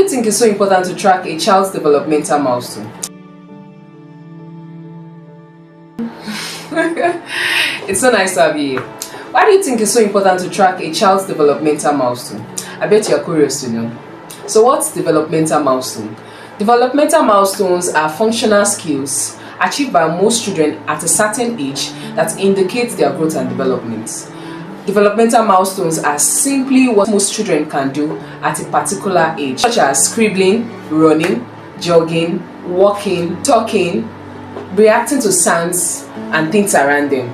you think it's so important to track a child's developmental milestone? It's so nice to have you here. Why do you think it's so important to track a child's developmental milestone? I bet you're curious to know. So what's developmental milestone? Developmental milestones are functional skills achieved by most children at a certain age that indicates their growth and development. Developmental milestones are simply what most children can do at a particular age, such as scribbling, running, jogging, walking, talking, reacting to sounds and things around them.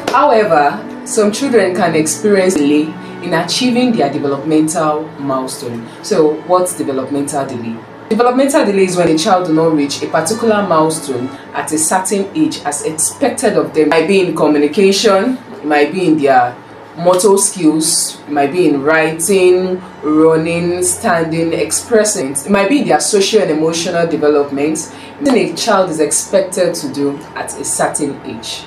However, some children can experience delay in achieving their developmental milestone. So, what's developmental delay? Developmental delay is when a child does not reach a particular milestone at a certain age as expected of them. It might be in communication, it might be in their motor skills, it might be in writing, running, standing, expressing, it might be their social and emotional development, then a child is expected to do at a certain age.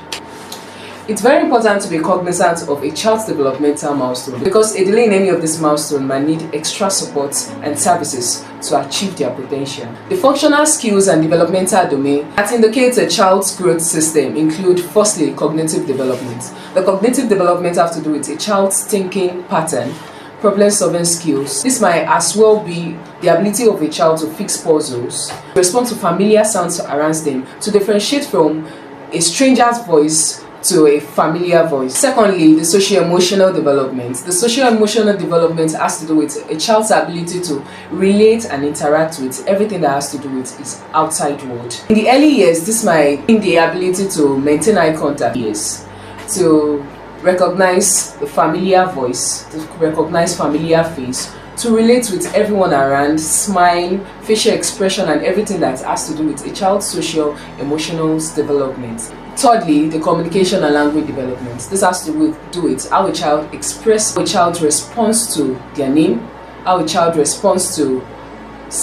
It's very important to be cognizant of a child's developmental milestone because a delay in any of these milestones might need extra support and services to achieve their potential. The functional skills and developmental domain that indicates a child's growth system include firstly cognitive development. The cognitive development have to do with a child's thinking pattern, problem-solving skills. This might as well be the ability of a child to fix puzzles, respond to familiar sounds around them, to differentiate from a stranger's voice to a familiar voice. Secondly, the socio-emotional development. The socio-emotional development has to do with a child's ability to relate and interact with everything that has to do with its outside world. In the early years, this might mean the ability to maintain eye contact, to recognize the familiar voice, to recognize familiar face, to relate with everyone around, smile, facial expression, and everything that has to do with a child's social emotional development. Thirdly, the communication and language development. This has to do with how a child expresses, how a child responds to their name, how a child responds to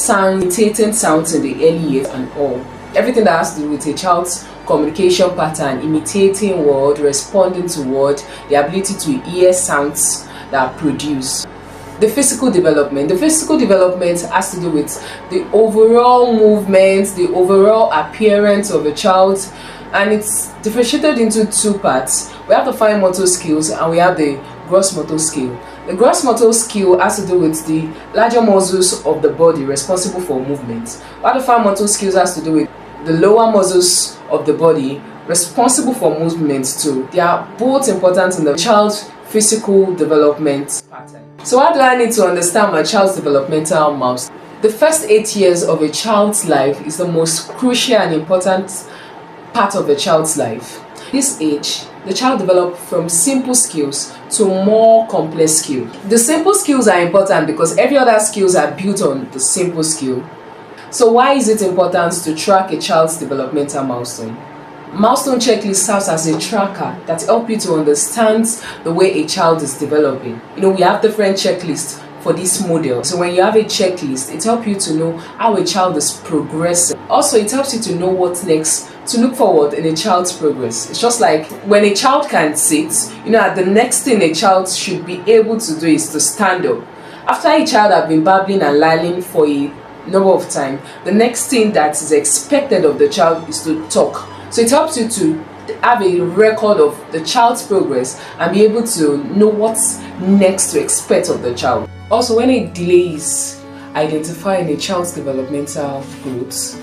imitating sounds in the early years and all. Everything that has to do with a child's communication pattern, imitating word, responding to word, the ability to hear sounds that are produced. The physical development. The physical development has to do with the overall movement, the overall appearance of a child, and it's differentiated into two parts. We have the fine motor skills and we have the gross motor skill. The gross motor skill has to do with the larger muscles of the body responsible for movement, while the fine motor skills has to do with the lower muscles of the body responsible for movement too. They are both important in the child's physical development pattern. So how do I need to understand my child's developmental milestone? The first 8 years of a child's life is the most crucial and important part of a child's life. This age, the child develops from simple skills to more complex skills. The simple skills are important because every other skills are built on the simple skill. So why is it important to track a child's developmental milestone? Milestone checklist serves as a tracker that helps you to understand the way a child is developing. We have different checklists for this model. So when you have a checklist, it helps you to know how a child is progressing. Also, it helps you to know what next to look forward in a child's progress. It's just like when a child can sit, the next thing a child should be able to do is to stand up. After a child has been babbling and lying for a number of time, the next thing that is expected of the child is to talk. So it helps you to have a record of the child's progress and be able to know what's next to expect of the child. Also, when a delay is identified in a child's developmental growth,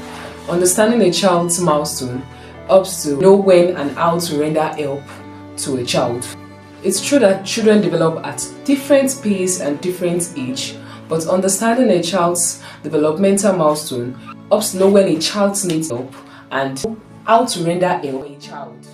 understanding a child's milestone helps to know when and how to render help to a child. It's true that children develop at different pace and different age, but understanding a child's developmental milestone helps know when a child needs help and how to render help to a child,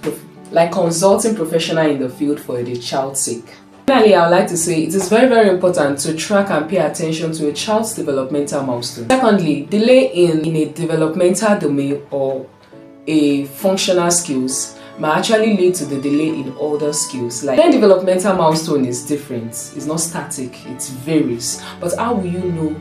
like consulting professional in the field for the child's sake. Finally, I would like to say it is very, very important to track and pay attention to a child's developmental milestone. Secondly, delay in a developmental domain or a functional skills might actually lead to the delay in other skills. Like when developmental milestone is different, it's not static, it varies. But how will you know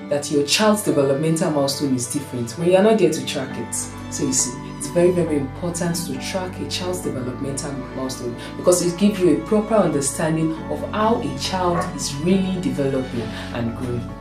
that your child's developmental milestone is different when you're not there to track it? So you see, it's very, very important to track a child's developmental milestone because it gives you a proper understanding of how a child is really developing and growing.